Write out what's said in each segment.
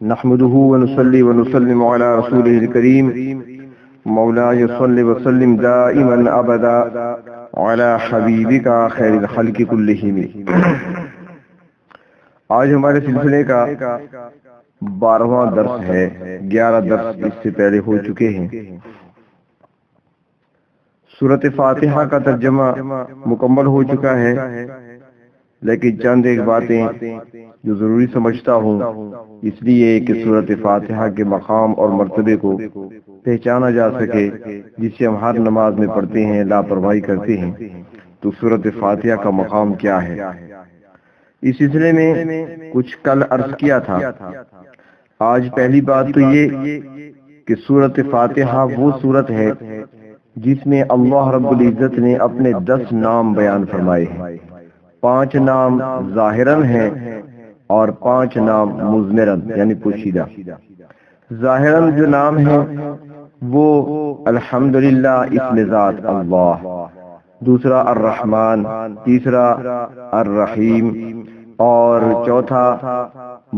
نحمده ونصلي ونسلم على رسوله الكريم مولاي صل وسلم دائما ابدا على حبيبك خير الخلق كلهم. آج ہمارے سلسلے کا 12واں درس ہے. 11 درس اس سے پہلے ہو چکے ہیں. سورۃ فاتحہ کا ترجمہ مکمل ہو چکا ہے، لیکن چند ایک باتیں جو ضروری سمجھتا ہوں، اس لیے کہ سورۃ فاتحہ کے مقام اور مرتبے کو پہچانا جا سکے، جسے ہم ہر نماز میں پڑھتے ہیں، لاپرواہی کرتے ہیں. تو سورۃ فاتحہ کا مقام کیا ہے، اس سلسلے میں کچھ کل عرض کیا تھا. آج پہلی بات تو یہ کہ سورۃ فاتحہ وہ سورت ہے جس میں اللہ رب العزت نے اپنے 10 نام بیان فرمائے ہیں. 5 نام ظاہراً ہیں اور 5 نام مضمراً یعنی پوشیدہ. ظاہراً جو نام ہیں وہ الحمدللہ اسم ذات اللہ، دوسرا الرحمن، تیسرا الرحیم، اور چوتھا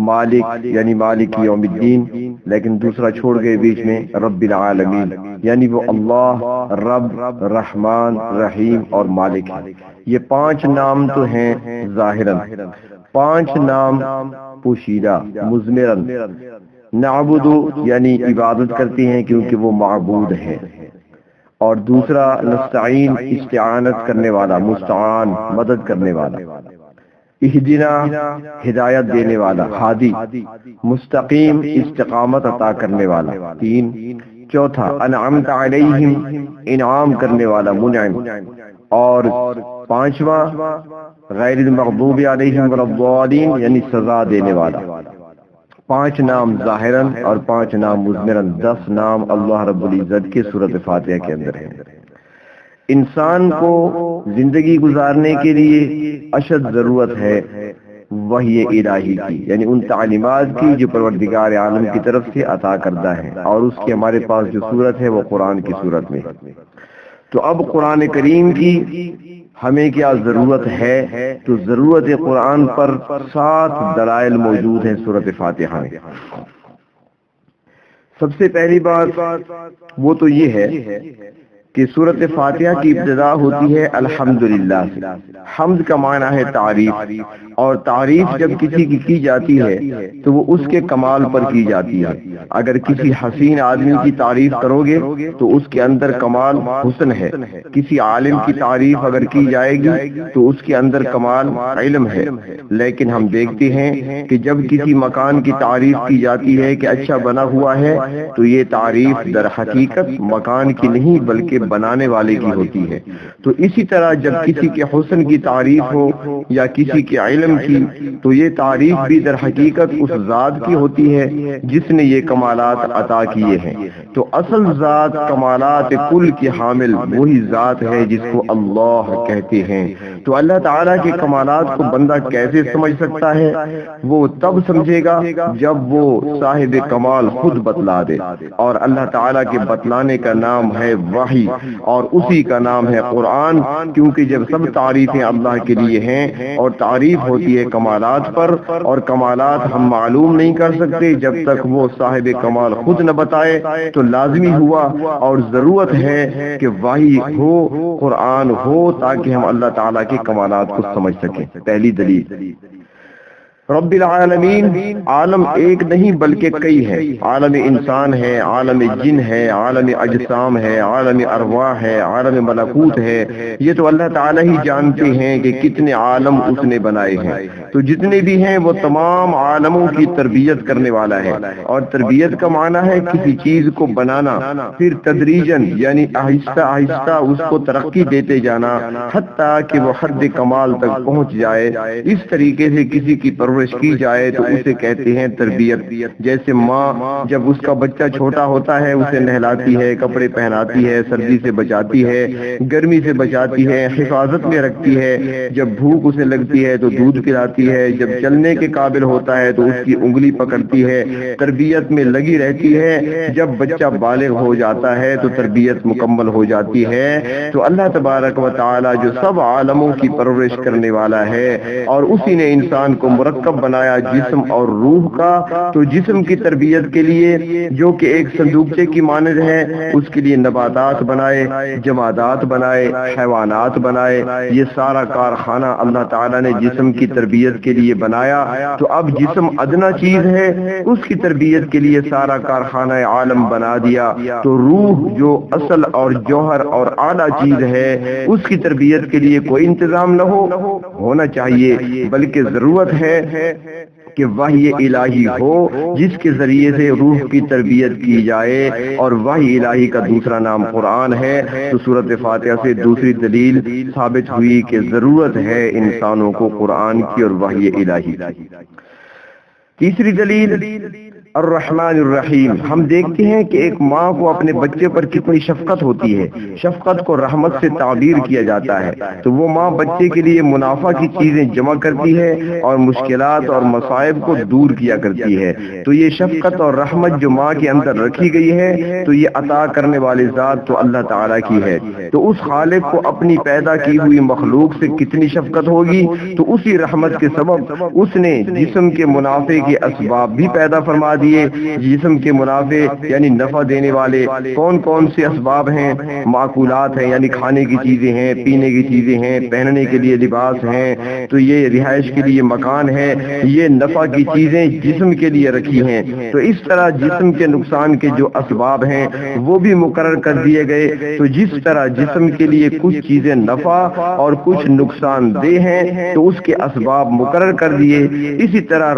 مالک یعنی مالک یوم الدین، لیکن دوسرا چھوڑ گئے بیچ میں، رب العالمین یعنی وہ اللہ رب رحمان رحیم اور مالک ہے. یہ 5 نام تو ہیں ظاہراً. 5 نام پوشیدہ مضمراً. نعبد یعنی عبادت کرتے ہیں کیونکہ وہ معبود ہے، اور دوسرا نستعین استعانت کرنے والا، مستعان مدد کرنے والا. اہدنا ہدایت دینے والا، ہادی. مستقیم استقامت عطا کرنے والا، 3. چوتھا انعمت علیہم انعام کرنے والا، منعم. اور 5واں غیر المغضوب علیہم ولا الضالین یعنی سزا دینے والا. 5 نام ظاہراً اور 5 نام مضمراً. 10 نام اللہ رب العزت کے سورۃ فاتحہ کے اندر ہیں. انسان کو زندگی گزارنے کے لیے اشد ضرورت ہے وحی الہی کی، یعنی ان تعلیمات کی جو پروردگار عالم کی طرف سے عطا کردہ ہے، اور اس کی ہمارے پاس جو صورت ہے وہ قرآن کی صورت میں. تو اب قرآن کریم کی ہمیں کیا ضرورت ہے؟ تو ضرورت قرآن پر 7 دلائل موجود ہیں سورۃ فاتحہ میں. سب سے پہلی بات وہ تو یہ ہے کہ سورۃ فاتحہ کی ابتدا ہوتی ہے الحمدللہ سے. حمد کا معنی ہے تعریف، اور تعریف جب کسی کی جاتی ہے تو وہ اس کے کمال پر کی جاتی ہے. اگر کسی حسین آدمی کی تعریف کرو گے تو اس کے اندر کمال حسن ہے. کسی عالم کی تعریف اگر کی جائے گی تو اس کے اندر کمال علم ہے. لیکن ہم دیکھتے ہیں کہ جب کسی مکان کی تعریف کی جاتی ہے کہ اچھا بنا ہوا ہے، تو یہ تعریف در حقیقت مکان کی نہیں بلکہ بنانے والے کی ہوتی ہے. تو اسی طرح جب کسی کے حسن کی تعریف ہو یا کسی کے علم کی، تو یہ تعریف بھی در حقیقت اس ذات کی ہوتی ہے جس نے یہ کمالات عطا کیے ہیں. تو اصل ذات کمالات کل کی حامل وہی ذات ہے جس کو اللہ کہتے ہیں. تو اللہ تعالیٰ کے کمالات کو بندہ کیسے سمجھ سکتا ہے؟ وہ تب سمجھے گا جب وہ صاحب کمال خود بتلا دے. اور اللہ تعالیٰ کے بتلانے کا نام ہے وحی، اور اسی کا نام ہے قرآن. کیونکہ جب سب تعریفیں اللہ کے لیے ہیں اور تعریف ہوتی ہے کمالات پر، اور کمالات ہم معلوم نہیں کر سکتے جب تک وہ صاحب کمال خود نہ بتائے، تو لازمی ہوا اور ضرورت ہے کہ وحی ہو، قرآن ہو، تاکہ ہم اللہ تعالیٰ کے کمالات کو سمجھ سکیں. پہلی دلیل رب العالمین. عالم ایک نہیں بلکہ کئی ہے. عالم انسان ہے، عالم جن ہے، عالم اجسام ہے، عالم ارواح ہے، عالم ملکوت ہے. یہ تو اللہ تعالیٰ ہی جانتے ہیں کہ کتنے عالم اس نے بنائے ہیں. تو جتنے بھی ہیں وہ تمام عالموں کی تربیت کرنے والا ہے. اور تربیت کا معنی ہے کسی چیز کو بنانا، پھر تدریجاً یعنی آہستہ آہستہ اس کو ترقی دیتے جانا حتیٰ کہ وہ حد کمال تک پہنچ جائے. اس طریقے سے کسی کی پرورش کی جائے تو اسے کہتے ہیں تربیت. جیسے ماں جب اس کا بچہ چھوٹا ہوتا ہے اسے نہلاتی ہے، کپڑے پہناتی ہے، سردی سے بچاتی ہے، گرمی سے بچاتی ہے، حفاظت میں رکھتی ہے. جب بھوک اسے لگتی ہے تو دودھ پلاتی ہے. جب چلنے کے قابل ہوتا ہے تو اس کی انگلی پکڑتی ہے. تربیت میں لگی رہتی ہے. جب بچہ بالغ ہو جاتا ہے تو تربیت مکمل ہو جاتی ہے. تو اللہ تبارک و تعالی جو سب عالموں کی پرورش کرنے والا ہے، اور اسی نے انسان کو مرکب مرکب بنایا جسم اور روح کا، تو جسم کی تربیت کے لیے جو کہ ایک صندوقچے کی مانند ہے، اس کے لیے نباتات بنائے، جمادات بنائے، حیوانات بنائے، یہ سارا کارخانہ اللہ تعالیٰ نے جسم کی تربیت کے لیے بنایا۔ تو اب جسم ادنا چیز ہے، اس کی تربیت کے لیے سارا کارخانہ عالم بنا دیا، تو روح جو اصل اور جوہر اور اعلیٰ چیز ہے، اس کی تربیت کے لیے کوئی انتظام نہ ہونا چاہیے، بلکہ ضرورت ہے کہ وحی الہی ہو جس کے ذریعے سے روح کی تربیت کی جائے، اور وحی الہی کا دوسرا نام قرآن ہے۔ تو سورۃ فاتحہ سے دوسری دلیل ثابت ہوئی کہ ضرورت ہے انسانوں کو قرآن کی اور وحی الہی کی۔ تیسری دلیل الرحمن الرحیم، ہم دیکھتے ہیں کہ ایک ماں کو اپنے بچے پر کتنی شفقت ہوتی ہے، شفقت کو رحمت سے تعبیر کیا جاتا ہے، تو وہ ماں بچے کے لیے منافع کی چیزیں جمع کرتی ہے اور مشکلات اور مصائب کو دور کیا کرتی ہے۔ تو یہ شفقت اور رحمت جو ماں کے اندر رکھی گئی ہے، تو یہ عطا کرنے والی ذات تو اللہ تعالیٰ کی ہے، تو اس خالق کو اپنی پیدا کی ہوئی مخلوق سے کتنی شفقت ہوگی، تو اسی رحمت کے سبب اس نے جسم کے منافع کے اسباب بھی پیدا فرما دیے۔ جسم کے منافع یعنی نفع دینے والے کون کون سے اسباب ہیں؟ معقولات ہیں، یعنی کھانے کی چیزیں ہیں، پینے کی چیزیں ہیں، پہننے کے لیے لباس ہیں، تو یہ رہائش کے لیے مکان ہے، یہ نفع کی چیزیں جسم کے لیے رکھی ہیں۔ تو اس طرح جسم کے نقصان کے جو اسباب ہیں وہ بھی مقرر کر دیے گئے۔ تو جس طرح جسم کے لیے کچھ چیزیں نفع اور کچھ نقصان دہ ہیں، تو اس کے اسباب مقرر کر دیے، اسی طرح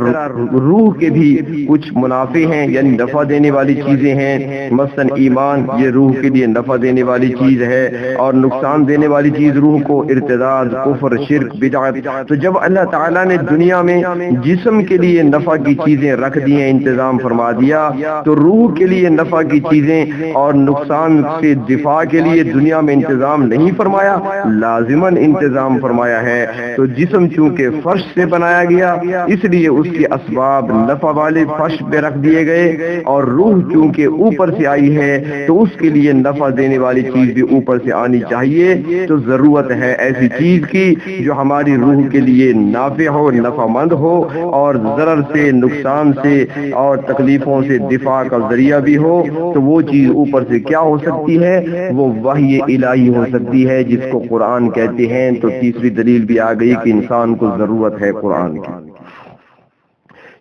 روح کے بھی کچھ منافع ہیں، یعنی نفع دینے والی چیزیں ہیں، مثلا ایمان یہ روح کے لیے نفع دینے والی چیز ہے، اور نقصان دینے والی چیز روح کو ارتداد، کفر، شرک، بدعت۔ تو جب اللہ تعالیٰ نے دنیا میں جسم کے لیے نفع کی چیزیں رکھ دی ہیں، انتظام فرما دیا، تو روح کے لیے نفع کی چیزیں اور نقصان سے دفاع کے لیے دنیا میں انتظام نہیں فرمایا، لازماً انتظام فرمایا ہے۔ تو جسم چونکہ فرش سے بنایا گیا، اس لیے اس کے اسباب نفع والے فرش پہ رکھ دیے گئے، اور روح چونکہ اوپر سے آئی ہے تو اس کے لیے نفع دینے والی چیز بھی اوپر سے آنی چاہیے۔ تو ضرورت ہے ایسی چیز کی جو ہماری روح کے لیے نافع ہو، نفع مند ہو، اور ضرر سے، نقصان سے اور تکلیفوں سے دفاع کا ذریعہ بھی ہو۔ تو وہ چیز اوپر سے کیا ہو سکتی ہے؟ وہ وحی الہی ہو سکتی ہے، جس کو قرآن کہتے ہیں۔ تو تیسری دلیل بھی آ گئی کہ انسان کو ضرورت ہے قرآن کی۔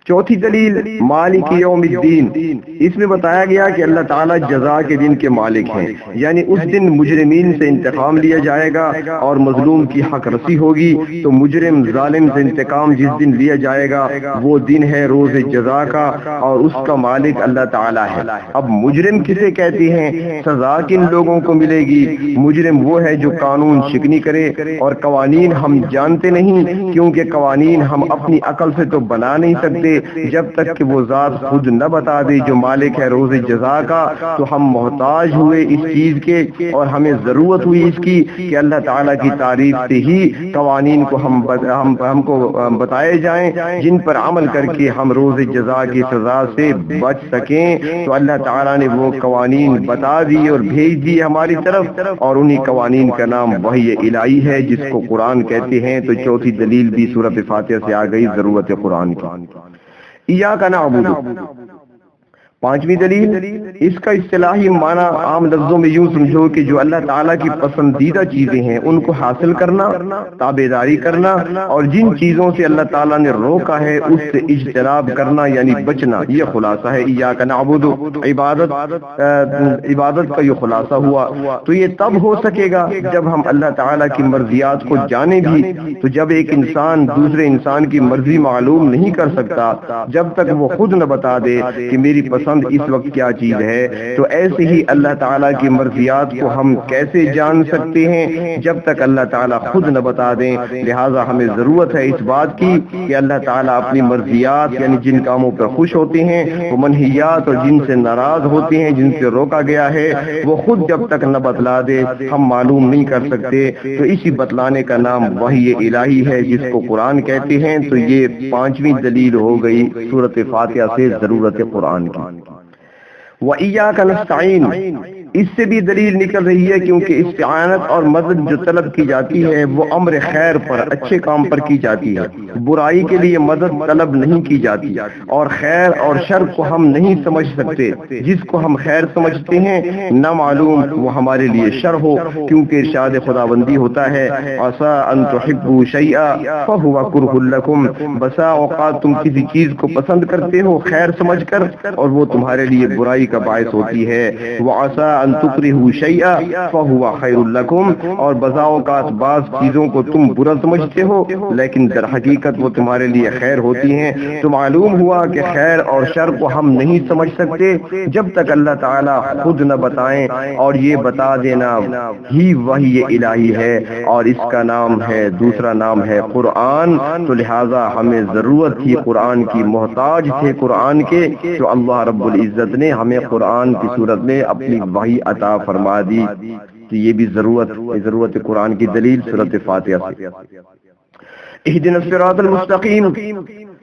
چوتھی دلیل مالک یوم الدین، اس میں بتایا گیا کہ اللہ تعالیٰ جزا کے دن کے مالک ہیں، یعنی اس دن مجرمین سے انتقام لیا جائے گا اور مظلوم کی حق رسی ہوگی۔ تو مجرم ظالم سے انتقام جس دن لیا جائے گا وہ دن ہے روز جزا کا، اور اس کا مالک اللہ تعالیٰ ہے۔ اب مجرم کسے کہتے ہیں؟ سزا کن لوگوں کو ملے گی؟ مجرم وہ ہے جو قانون شکنی کرے، اور قوانین ہم جانتے نہیں، کیونکہ قوانین ہم اپنی عقل سے تو بنا نہیں سکتے جب تک کہ وہ ذات خود نہ بتا دے جو مالک ہے روز جزا کا۔ تو ہم محتاج ہوئے اس چیز کے، اور ہمیں ضرورت ہوئی اس کی کہ اللہ تعالیٰ کی تعریف سے ہی قوانین کو ہم کو بتائے جائیں، جن پر عمل کر کے ہم روز جزا کی سزا سے بچ سکیں۔ تو اللہ تعالیٰ نے وہ قوانین بتا دی اور بھیج دی ہماری طرف، اور انہی قوانین کا نام وحی الہی ہے، جس کو قرآن کہتے ہیں۔ تو چوتھی دلیل بھی سورۃ فاتحہ سے آ گئی، ضرورت قرآن کی۔ ایاک نعبد، پانچویں دلیل، اس کا اصطلاحی معنی عام لفظوں میں یوں سمجھو کہ جو اللہ تعالیٰ کی پسندیدہ چیزیں ہیں ان کو حاصل کرنا، تابعداری کرنا، اور جن چیزوں سے اللہ تعالیٰ نے روکا ہے اس سے اجتناب کرنا، یعنی بچنا، یہ خلاصہ ہے ایاک نعبد، عبادت کا یہ خلاصہ ہوا۔ تو یہ تب ہو سکے گا جب ہم اللہ تعالیٰ کی مرضیات کو جانیں بھی۔ تو جب ایک انسان دوسرے انسان کی مرضی معلوم نہیں کر سکتا جب تک وہ خود نہ بتا دے کہ میری پسند اس وقت کیا چیز ہے، تو ایسے ہی اللہ تعالیٰ کی مرضیات کو ہم کیسے جان سکتے ہیں جب تک اللہ تعالیٰ خود نہ بتا دیں۔ لہٰذا ہمیں ضرورت ہے اس بات کی کہ اللہ تعالیٰ اپنی مرضیات یعنی جن کاموں پر خوش ہوتے ہیں، وہ منہیات اور جن سے ناراض ہوتے ہیں، جن سے روکا گیا ہے، وہ خود جب تک نہ بتلا دے ہم معلوم نہیں کر سکتے۔ تو اسی بتلانے کا نام وحی الہی ہے، جس کو قرآن کہتے ہیں۔ تو یہ پانچویں دلیل ہو گئی سورۃ فاتحہ سے ضرورت قرآن کی۔ وَإِيَّاكَ نَسْتَعِينُ، اس سے بھی دلیل نکل رہی ہے کیونکہ استعانت اور مدد جو طلب کی جاتی ہے وہ امر خیر پر، اچھے کام پر کی جاتی ہے، برائی کے لیے مدد طلب نہیں کی جاتی، اور خیر اور شر کو ہم نہیں سمجھ سکتے، جس کو ہم خیر سمجھتے ہیں نہ معلوم وہ ہمارے لیے شر ہو، کیونکہ ارشاد خداوندی ہوتا ہے عسى ان تحبوا شيئا فهو كره لكم، بسا اوقات تم کسی چیز کو پسند کرتے ہو خیر سمجھ کر اور وہ تمہارے لیے برائی کا باعث ہوتی ہے، وعسى ان تكرهوا شيئا فهو خير لكم، اور بسا اوقات بعض چیزوں کو تم برا سمجھتے ہو لیکن در حقیقت وہ تمہارے لیے خیر ہوتی ہیں۔ تو معلوم ہوا کہ خیر اور شر کو ہم نہیں سمجھ سکتے جب تک اللہ تعالیٰ خود نہ بتائیں، اور یہ بتا دینا ہی وحی الہی ہے، اور اس کا نام ہے، دوسرا نام ہے قرآن۔ تو لہٰذا ہمیں ضرورت تھی قرآن کی، محتاج تھے قرآن کے، تو اللہ رب العزت نے ہمیں قرآن کی صورت میں اپنی وحی عطا فرما دی۔ تو یہ بھی ضرورت قرآن کی دلیل سورۃ فاتحہ سے۔ اہدنا الصراط المستقیم،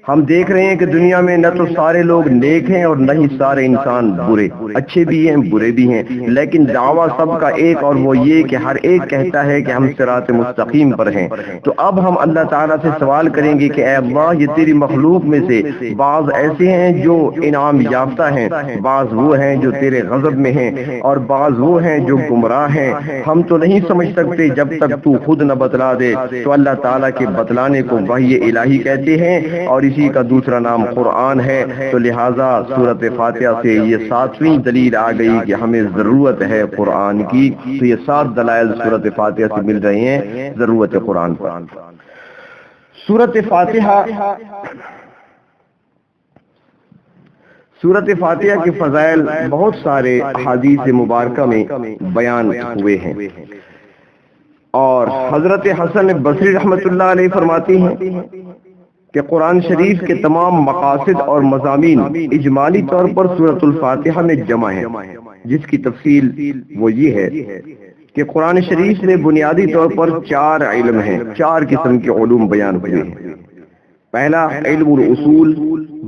ہم دیکھ رہے ہیں کہ دنیا میں نہ تو سارے لوگ نیک ہیں اور نہ ہی سارے انسان برے، اچھے بھی ہیں برے بھی ہیں، لیکن دعویٰ سب کا ایک، اور وہ یہ کہ ہر ایک کہتا ہے کہ ہم صراط مستقیم پر ہیں۔ تو اب ہم اللہ تعالیٰ سے سوال کریں گے کہ اے اللہ، یہ تیری مخلوق میں سے بعض ایسے ہیں جو انعام یافتہ ہیں، بعض وہ ہیں جو تیرے غضب میں ہیں، اور بعض وہ ہیں جو گمراہ ہیں، ہم تو نہیں سمجھ سکتے جب تک تو خود نہ بتلا دے۔ تو اللہ تعالیٰ کے بتلانے کو وحی الہی کہتے ہیں، اور اسی کا دوسرا نام قرآن ہے۔ تو لہٰذا سورۃ فاتحہ سے یہ 7ویں دلیل آ گئی کہ ہمیں ضرورت ہے قرآن کی۔ تو یہ 7 دلائل سورۃ فاتحہ سے مل رہے ہیں ضرورت قرآن پر۔ سورۃ فاتحہ کے فضائل بہت سارے احادیث مبارکہ میں بیان ہوئے ہیں، اور حضرت حسن بصری رحمۃ اللہ علیہ فرماتے ہیں کہ قرآن شریف کے تمام مقاصد اور مضامین اجمالی طور پر سورۃ الفاتحہ میں جمع ہیں، جس کی تفصیل وہ یہ ہے کہ قرآن شریف میں بنیادی طور پر 4 علم ہیں، 4 قسم کے علوم بیان ہوئے ہیں۔ پہلا علم الاصول،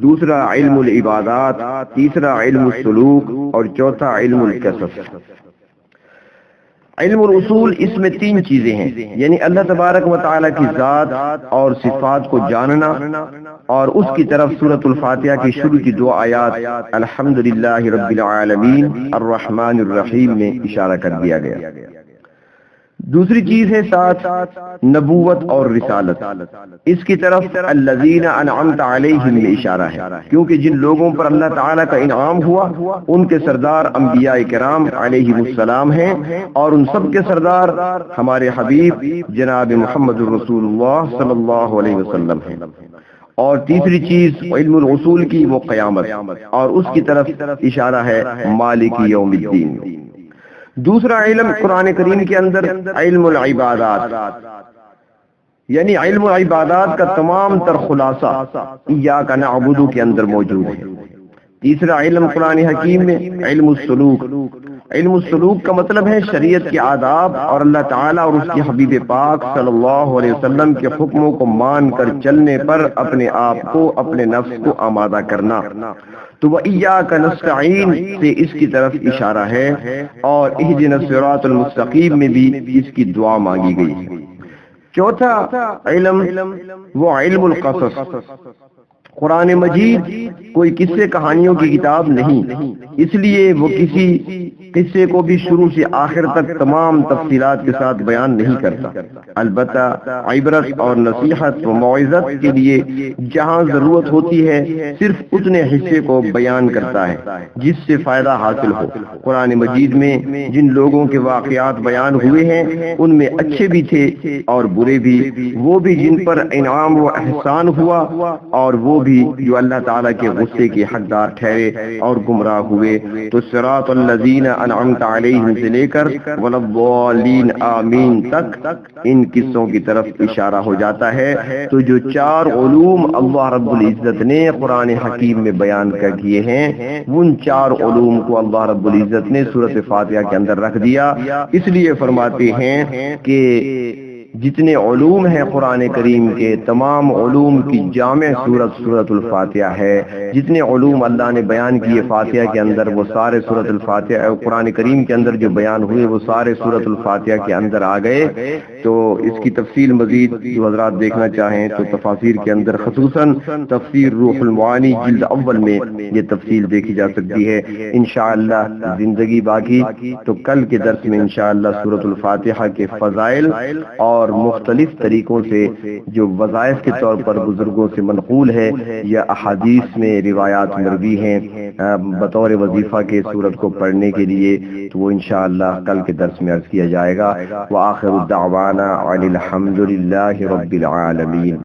دوسرا علم العبادات، تیسرا علم السلوک، اور چوتھا علم القصص۔ علم الاصول، اس میں 3 چیزیں ہیں، یعنی اللہ تبارک و تعالیٰ کی ذات اور صفات کو جاننا، اور اس کی طرف سورۃ الفاتحہ کی شروع کی 2 آیات الحمدللہ رب العالمین الرحمن الرحیم میں اشارہ کر دیا گیا۔ دوسری چیز ہے ساتھ نبوت اور رسالت، اس کی طرف الذین انعمت علیہم میں اشارہ ہے، کیونکہ جن لوگوں پر اللہ تعالیٰ کا انعام ہوا ان کے سردار انبیاء کرام علیہم السلام ہیں، اور ان سب کے سردار ہمارے حبیب جناب محمد رسول اللہ صلی اللہ علیہ وسلم ہیں۔ اور تیسری چیز علم الاصول کی وہ قیامت، اور اس کی طرف اشارہ ہے مالک یوم الدین۔ دوسرا علم قرآن کریم کے اندر علم العبادات، یعنی علم العبادات کا تمام تر خلاصہ ایاک نعبد کے اندر موجود ہے۔ تیسرا علم قرآن حکیم میں علم السلوک، علم السلوک کا مطلب ہے شریعت کے آداب اور اللہ تعالیٰ اور اس کے حبیب پاک صلی اللہ علیہ وسلم کے حکموں کو مان کر چلنے پر اپنے آپ کو، اپنے نفس کو آمادہ کرنا۔ تو وَإِيَّاكَ نَسْتَعِينُ سے اس کی طرف اشارہ ہے، اور اهدنا الصراط المستقیم میں بھی اس کی دعا مانگی گئی ہے۔ چوتھا علم وہ علم القصص، قرآن مجید کوئی قصے کہانیوں کی کتاب نہیں، اس لیے وہ کسی قصے کو بھی شروع سے آخر تک تمام تفصیلات کے ساتھ بیان نہیں کرتا، البتہ عبرت اور نصیحت و موعظت کے لیے جہاں ضرورت ہوتی ہے صرف اتنے حصے کو بیان کرتا ہے جس سے فائدہ حاصل ہو۔ قرآن مجید میں جن لوگوں کے واقعات بیان ہوئے ہیں ان میں اچھے بھی تھے اور برے بھی، وہ بھی جن پر انعام و احسان ہوا اور وہ بھی جو اللہ تعالیٰ کے غصے کے حقدار ٹھہرے اور گمراہ ہوئے۔ تو صراط الذین انعمت علیہم سے لے کر ولضالین آمین تک ان قصوں کی طرف اشارہ ہو جاتا ہے۔ تو جو 4 علوم اللہ رب العزت نے قرآن حکیم میں بیان کر کیے ہیں، ان 4 علوم کو اللہ رب العزت نے سورۃ فاتحہ کے اندر رکھ دیا۔ اس لیے فرماتے ہیں کہ جتنے علوم ہیں قرآن کریم کے تمام علوم کی جامع سورت الفاتحہ ہے. جتنے علوم اللہ نے بیان کیے فاتحہ کے اندر وہ سارے سورت الفاتحہ، قرآن کریم کے اندر جو بیان ہوئے وہ سارے سورت الفاتحہ کے اندر آ گئے. تو اس کی تفصیل مزید جو حضرات دیکھنا چاہیں تو تفاسیر کے اندر خصوصاً تفسیر روح المعانی جلد اول میں یہ تفصیل دیکھی جا سکتی ہے. انشاءاللہ زندگی باقی تو کل کے درس میں انشاءاللہ سورۃ الفاتحہ کے فضائل اور مختلف طریقوں سے جو وظائف کے طور پر بزرگوں سے منقول ہے یا احادیث میں روایات مروی ہیں بطور وظیفہ کے سورت کو پڑھنے کے لیے، تو وہ انشاءاللہ کل کے درس میں عرض کیا جائے گا. وآخر الدعوانا عن الحمد للہ رب العالمین.